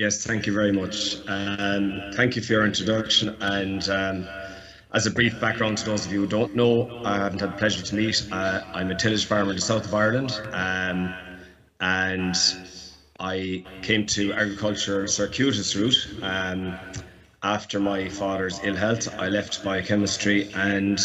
Yes, thank you very much. Thank you for your introduction. And as a brief background to those of you who don't know, I haven't had the pleasure to meet. I'm a tillage farmer in the south of Ireland, and I came to agriculture circuitous route. After my father's ill health, I left biochemistry and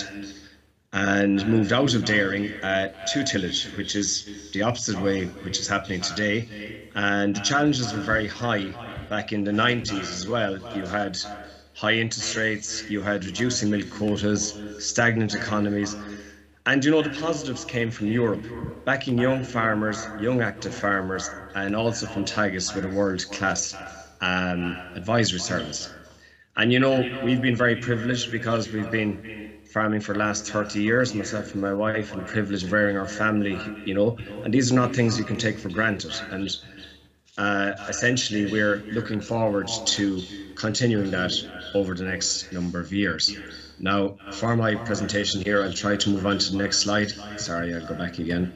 moved out of dairying to tillage, which is the opposite way, which is happening today. And the challenges were very high back in the 90s as well. You had high interest rates, you had reducing milk quotas, stagnant economies, and the positives came from Europe, backing young farmers, young active farmers, and also from Tagus with a world-class advisory service. And we've been very privileged because we've been farming for the last 30 years, myself and my wife, and the privilege of rearing our family, and these are not things you can take for granted. And essentially, we're looking forward to continuing that over the next number of years. Now, for my presentation here, I'll try to move on to the next slide. Sorry, I'll go back again.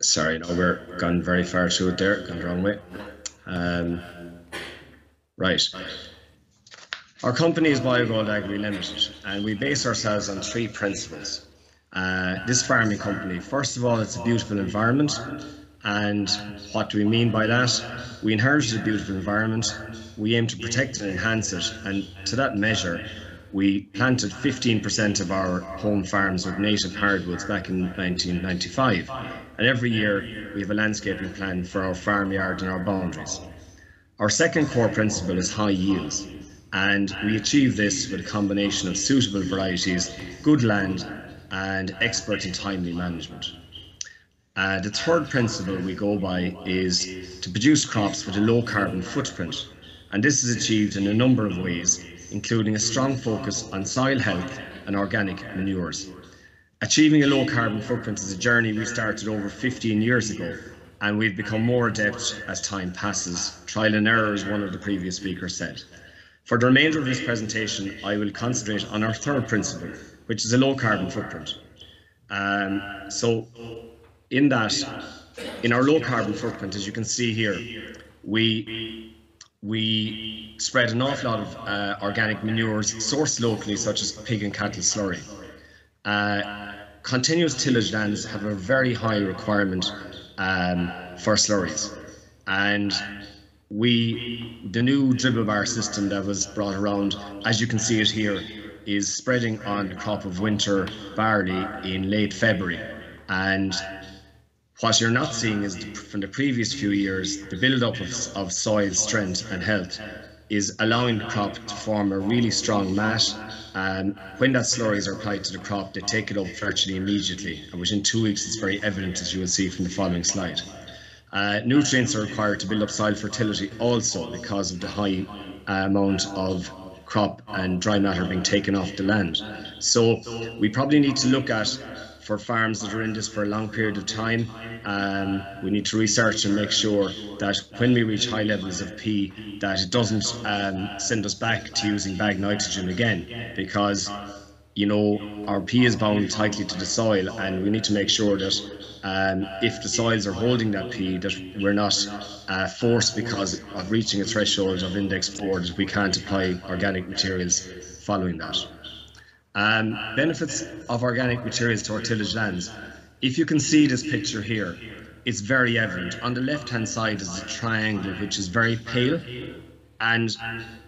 Sorry, no, we're gone very far through it there, gone the wrong way. Right. Our company is Biogold Agri Limited, and we base ourselves on three principles. This farming company, first of all, it's a beautiful environment. And what do we mean by that? We inherited a beautiful environment. We aim to protect and enhance it. And to that measure, we planted 15% of our home farms with native hardwoods back in 1995. And every year, we have a landscaping plan for our farmyard and our boundaries. Our second core principle is high yields, and we achieve this with a combination of suitable varieties, good land, and expert and timely management. The third principle we go by is to produce crops with a low carbon footprint, and this is achieved in a number of ways, including a strong focus on soil health and organic manures. Achieving a low carbon footprint is a journey we started over 15 years ago, and we've become more adept as time passes. Trial and error, as one of the previous speakers said. For the remainder of this presentation, I will concentrate on our third principle, which is a low carbon footprint. So in our low carbon footprint, as you can see here, we spread an awful lot of organic manures sourced locally, such as pig and cattle slurry. Continuous tillage lands have a very high requirement for slurries, and the new dribble bar system that was brought around, as you can see it here, is spreading on the crop of winter barley in late February. And what you're not seeing is, from the previous few years, the build-up of soil strength and health is allowing the crop to form a really strong mat. And when that slurries are applied to the crop, they take it up virtually immediately. And within 2 weeks, it's very evident, as you will see from the following slide. Nutrients are required to build up soil fertility also because of the high amount of crop and dry matter being taken off the land. So we probably need to look at, for farms that are in this for a long period of time, we need to research and make sure that when we reach high levels of P, that it doesn't send us back to using bag nitrogen again, because our P is bound tightly to the soil, and we need to make sure that if the soils are holding that P, that we're not forced, because of reaching a threshold of index 4, that we can't apply organic materials following that. Benefits of organic materials to our tillage lands. If you can see this picture here, it's very evident. On the left-hand side is a triangle which is very pale, and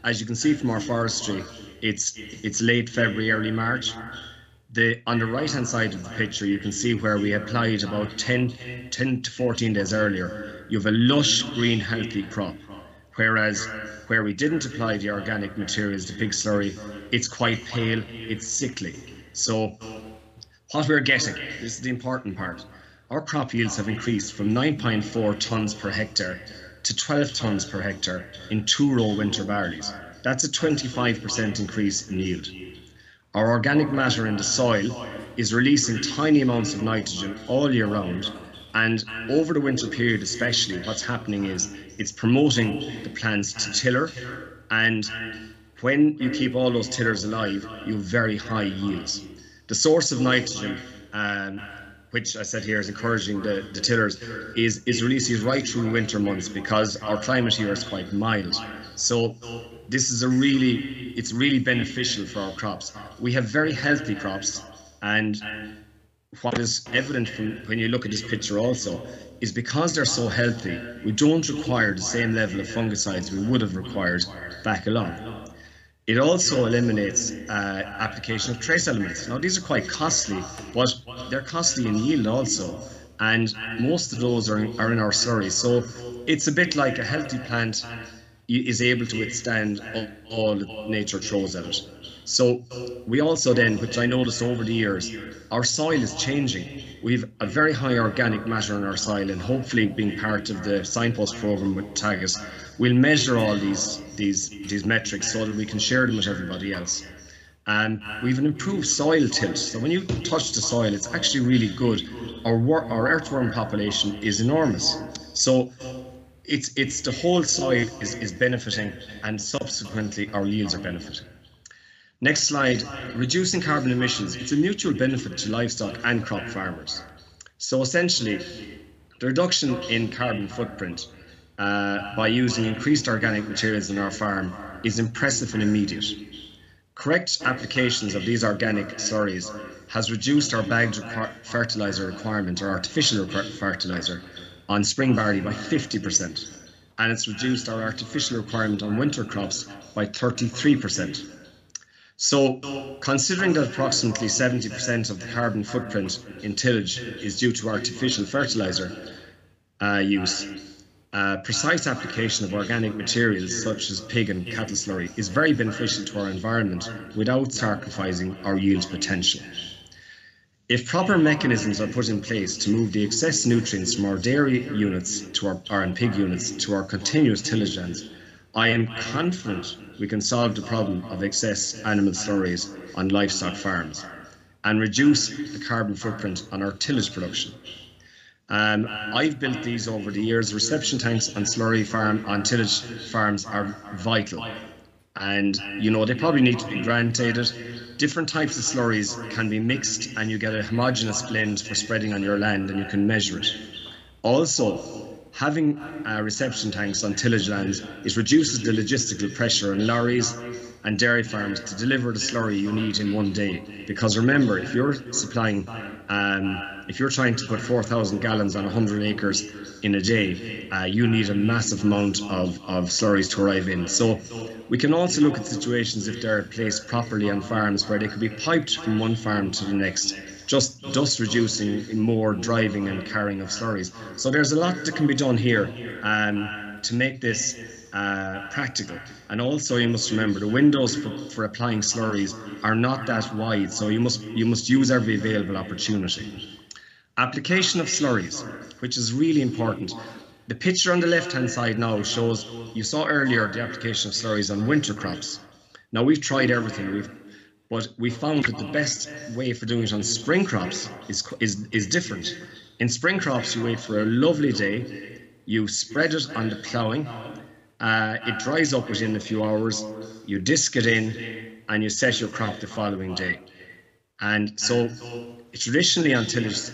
as you can see from our forestry, it's late February, early March. On the right-hand side of the picture, you can see where we applied about 10 to 14 days earlier. You have a lush, green, healthy crop. Whereas where we didn't apply the organic materials, the pig slurry, it's quite pale, it's sickly. So what we're getting, this is the important part, our crop yields have increased from 9.4 tonnes per hectare to 12 tonnes per hectare in 2-row winter barleys. That's a 25% increase in yield. Our organic matter in the soil is releasing tiny amounts of nitrogen all year round, and over the winter period especially, what's happening is it's promoting the plants to tiller, and when you keep all those tillers alive, you have very high yields. The source of nitrogen which I said here is encouraging the tillers, is release these right through winter months, because our climate here is quite mild. So this is it's really beneficial for our crops. We have very healthy crops, and what is evident from when you look at this picture also is because they're so healthy, we don't require the same level of fungicides we would have required back along. It also eliminates application of trace elements. Now, these are quite costly, but they're costly in yield also, and most of those are in our slurries. So it's a bit like a healthy plant is able to withstand all that nature throws at it. So we also then, which I noticed over the years, our soil is changing. We've a very high organic matter in our soil, and hopefully, being part of the Signpost program with Tagus, we'll measure all these metrics so that we can share them with everybody else. And we've an improved soil tilt. So when you touch the soil, it's actually really good. Our earthworm population is enormous. So it's the whole soil is benefiting, and subsequently our yields are benefiting. Next slide, reducing carbon emissions. It's a mutual benefit to livestock and crop farmers. So essentially, the reduction in carbon footprint by using increased organic materials in our farm is impressive and immediate. Correct applications of these organic slurries has reduced our bagged fertiliser requirement, or artificial fertiliser, on spring barley by 50%, and it's reduced our artificial requirement on winter crops by 33%. So, considering that approximately 70% of the carbon footprint in tillage is due to artificial fertiliser use, precise application of organic materials such as pig and cattle slurry is very beneficial to our environment without sacrificing our yield potential. If proper mechanisms are put in place to move the excess nutrients from our dairy units to our pig units to our continuous tillage lands, I am confident we can solve the problem of excess animal slurries on livestock farms and reduce the carbon footprint on our tillage production. I've built these over the years. Reception tanks on on tillage farms are vital, and they probably need to be granulated. Different types of slurries can be mixed, and you get a homogeneous blend for spreading on your land, and you can measure it. Also, having reception tanks on tillage lands reduces the logistical pressure on lorries and dairy farms to deliver the slurry you need in one day. Because remember, if you're supplying, if you're trying to put 4,000 gallons on 100 acres in a day, you need a massive amount of slurries to arrive in. So we can also look at situations if they're placed properly on farms where they could be piped from one farm to the next, just thus reducing more driving and carrying of slurries. So there's a lot that can be done here to make this practical. And also, you must remember, the windows for applying slurries are not that wide, so you must use every available opportunity. Application of slurries, which is really important. The picture on the left-hand side now shows, you saw earlier the application of slurries on winter crops. Now, we've tried everything, but we found that the best way for doing it on spring crops is different. In spring crops, you wait for a lovely day, you spread it on the ploughing, it dries up within a few hours, you disc it in, and you set your crop the following day. And so, traditionally on tillage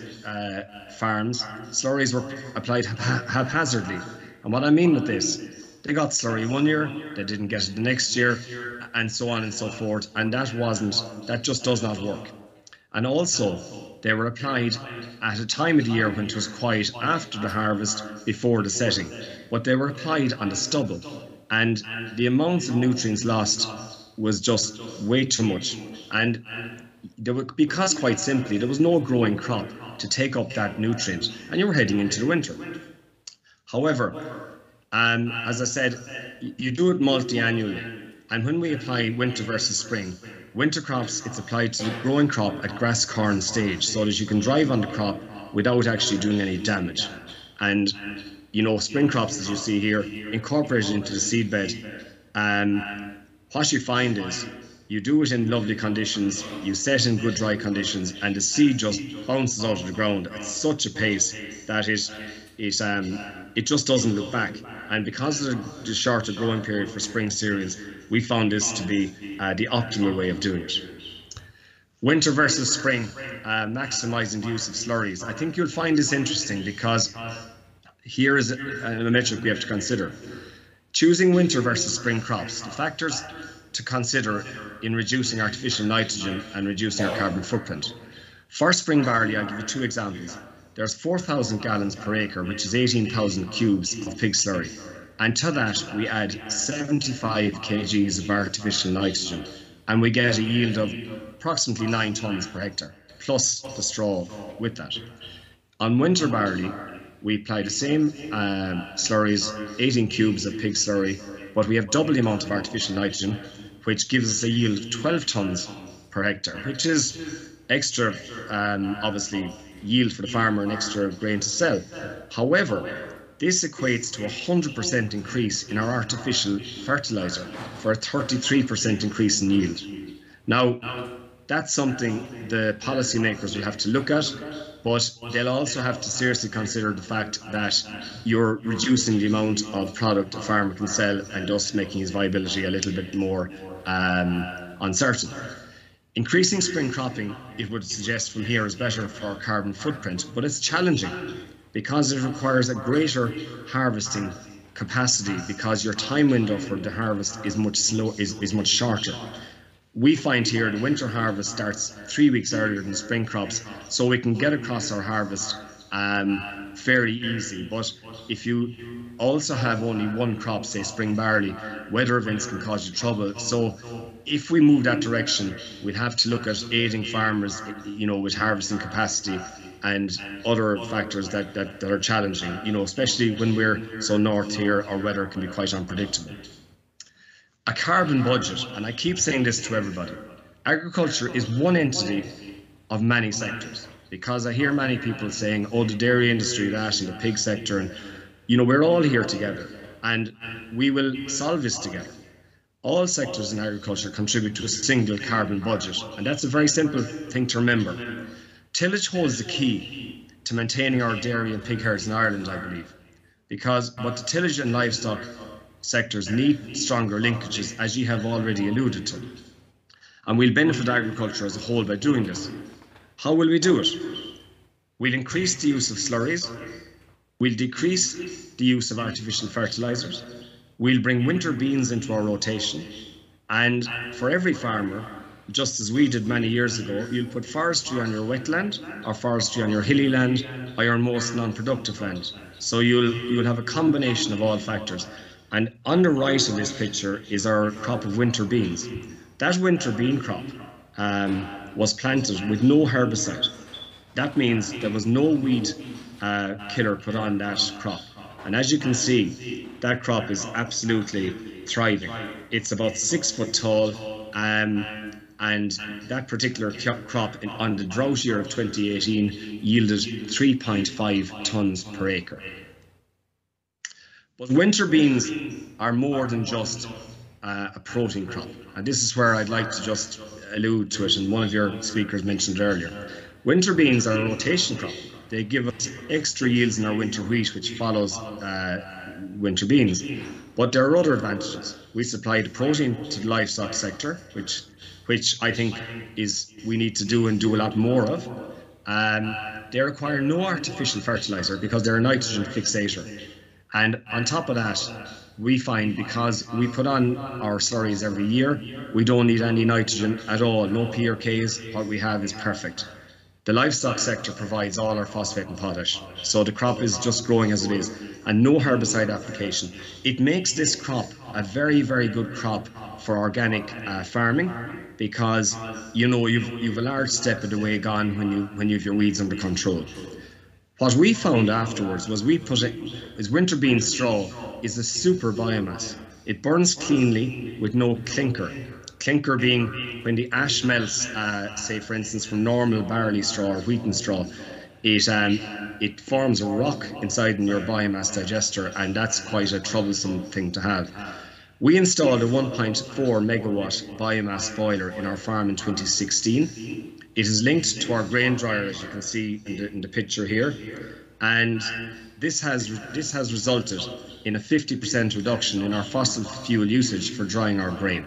farms, slurries were applied haphazardly. And what I mean with this, they got slurry one year, they didn't get it the next year, and so on and so forth. And that just does not work. And also, they were applied at a time of the year when it was quiet after the harvest, before the setting. But they were applied on the stubble. And the amounts of nutrients lost was just way too much. And because quite simply, there was no growing crop to take up that nutrient, and you were heading into the winter. However, as I said, you do it multi-annually, and when we apply winter versus spring, winter crops, it's applied to the growing crop at grass corn stage, so that you can drive on the crop without actually doing any damage. And spring crops, as you see here, incorporated into the seed bed. What you find is, you do it in lovely conditions, you set in good dry conditions, and the seed just bounces out of the ground at such a pace that it just doesn't look back. And because of the shorter growing period for spring cereals, we found this to be the optimal way of doing it. Winter versus spring, maximising the use of slurries. I think you'll find this interesting because here is a metric we have to consider. Choosing winter versus spring crops, the factors to consider in reducing artificial nitrogen and reducing our carbon footprint. For spring barley, I'll give you 2 examples. There's 4,000 gallons per acre, which is 18,000 cubes of pig slurry. And to that, we add 75 kgs of artificial nitrogen, and we get a yield of approximately 9 tonnes per hectare, plus the straw with that. On winter barley, we apply the same slurries, 18 cubes of pig slurry, but we have double the amount of artificial nitrogen, which gives us a yield of 12 tonnes per hectare, which is extra, obviously, yield for the farmer and extra grain to sell. However, this equates to a 100% increase in our artificial fertiliser for a 33% increase in yield. Now, that's something the policymakers will have to look at, but they'll also have to seriously consider the fact that you're reducing the amount of product a farmer can sell and thus making his viability a little bit more uncertain. Increasing spring cropping, it would suggest from here, is better for our carbon footprint, but it's challenging because it requires a greater harvesting capacity because your time window for the harvest is much shorter. We find here the winter harvest starts 3 weeks earlier than spring crops, so we can get across our harvest very easy. But if you also have only one crop, say spring barley, weather events can cause you trouble. So if we move that direction, we'd have to look at aiding farmers, with harvesting capacity and other factors that are challenging, especially when we're so north here, our weather can be quite unpredictable. A carbon budget, and I keep saying this to everybody, agriculture is one entity of many sectors, because I hear many people saying, oh, the dairy industry, that, and the pig sector, and we're all here together, and we will solve this together. All sectors in agriculture contribute to a single carbon budget, and that's a very simple thing to remember. Tillage holds the key to maintaining our dairy and pig herds in Ireland, I believe, but the tillage and livestock sectors need stronger linkages, as you have already alluded to. And we'll benefit agriculture as a whole by doing this. How will we do it? We'll increase the use of slurries, we'll decrease the use of artificial fertilisers, we'll bring winter beans into our rotation, and for every farmer, just as we did many years ago, you'll put forestry on your wetland, or forestry on your hilly land, or your most non-productive land. So you'll have a combination of all factors. And on the right of this picture is our crop of winter beans. That winter bean crop was planted with no herbicide. That means there was no weed killer put on that crop. And as you can see, that crop is absolutely thriving. It's about 6 foot tall, and that particular crop on the drought year of 2018 yielded 3.5 tonnes per acre. But winter beans are more than just a protein crop, and this is where I'd like to just allude to it, and one of your speakers mentioned earlier. Winter beans are a rotation crop. They give us extra yields in our winter wheat, which follows winter beans. But there are other advantages. We supply the protein to the livestock sector, which I think we need to do and do a lot more of. They require no artificial fertiliser because they're a nitrogen fixator. And on top of that, we find because we put on our slurries every year, we don't need any nitrogen at all, no PRKs, what we have is perfect. The livestock sector provides all our phosphate and potash, so the crop is just growing as it is, and no herbicide application. It makes this crop a very, very good crop for organic farming, because you've a large step of the way gone when you have your weeds under control. What we found afterwards was winter bean straw is a super biomass. It burns cleanly with no clinker. Clinker being when the ash melts, say for instance from normal barley straw or wheaten straw, it forms a rock inside in your biomass digester, and that's quite a troublesome thing to have. We installed a 1.4 megawatt biomass boiler in our farm in 2016. It is linked to our grain dryer, as you can see in the picture here, and this has resulted in a 50% reduction in our fossil fuel usage for drying our grain.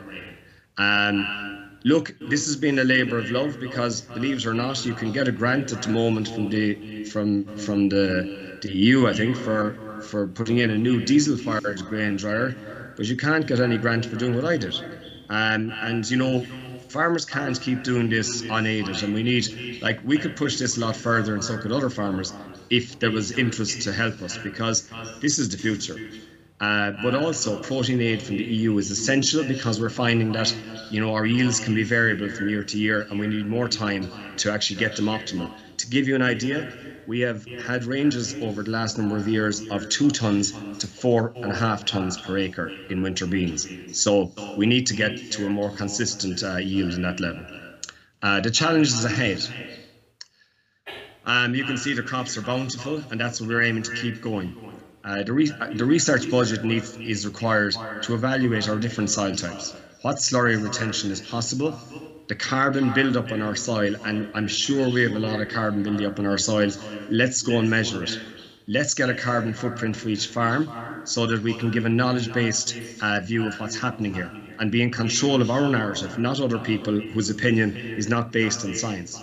Look, this has been a labour of love because, believe it or not, you can get a grant at the moment from the EU, I think, for putting in a new diesel-fired grain dryer, but you can't get any grant for doing what I did. And you know, farmers can't keep doing this unaided, and we need, like, we could push this a lot further, and so could other farmers if there was interest to help us, because this is the future. But also, protein aid from the EU is essential because we're finding that, you know, our yields can be variable from year to year, and we need more time to actually get them optimal. To give you an idea, we have had ranges over the last number of years of 2 tons to 4.5 tons per acre in winter beans. So we need to get to a more consistent yield in that level. The challenges ahead. You can see the crops are bountiful, and that's what we're aiming to keep going. The research budget is required to evaluate our different soil types, what slurry retention is possible, the carbon build-up on our soil, and I'm sure we have a lot of carbon building up on our soils. Let's go and measure it. Let's get a carbon footprint for each farm so that we can give a knowledge-based view of what's happening here and be in control of our narrative, not other people whose opinion is not based on science.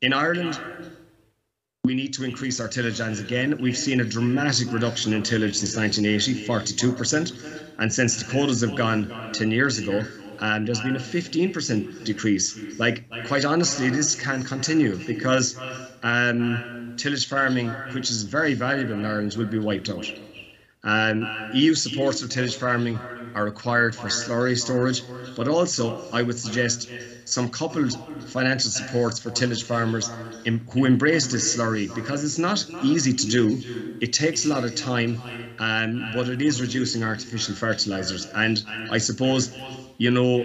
In Ireland, we need to increase our tillage lands again. We've seen a dramatic reduction in tillage since 1980, 42%. And since the quotas have gone 10 years ago, there's been a 15% decrease. Like, quite honestly, this can't continue because tillage farming, which is very valuable in Ireland, will be wiped out. EU supports for tillage farming are required for slurry storage, but also I would suggest some coupled financial supports for tillage farmers who embrace this slurry, because it's not easy to do. It takes a lot of time, but it is reducing artificial fertilizers. And I suppose, you know,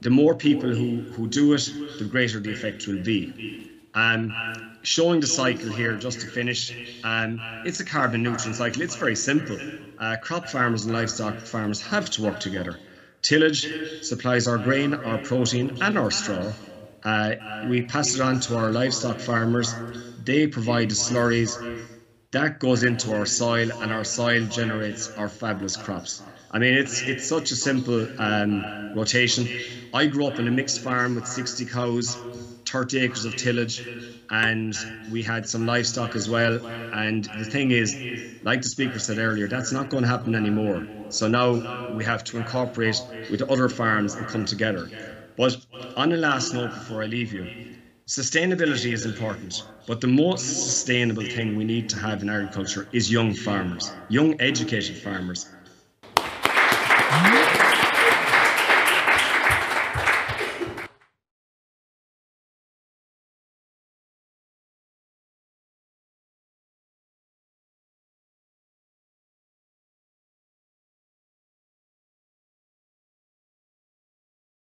the more people who do it, the greater the effect will be. Showing the cycle here, just to finish, it's a carbon nutrient cycle. It's very simple. Crop farmers and livestock farmers have to work together. Tillage supplies our grain, our protein and our straw. We pass it on to our livestock farmers. They provide the slurries. That goes into our soil, and our soil generates our fabulous crops. I mean, it's such a simple rotation. I grew up in a mixed farm with 60 cows, 30 acres of tillage, and we had some livestock as well. And the thing is, like the speaker said earlier, that's not going to happen anymore. So now we have to incorporate with other farms and come together. But on a last note before I leave you, sustainability is important, but the most sustainable thing we need to have in agriculture is young farmers, young educated farmers.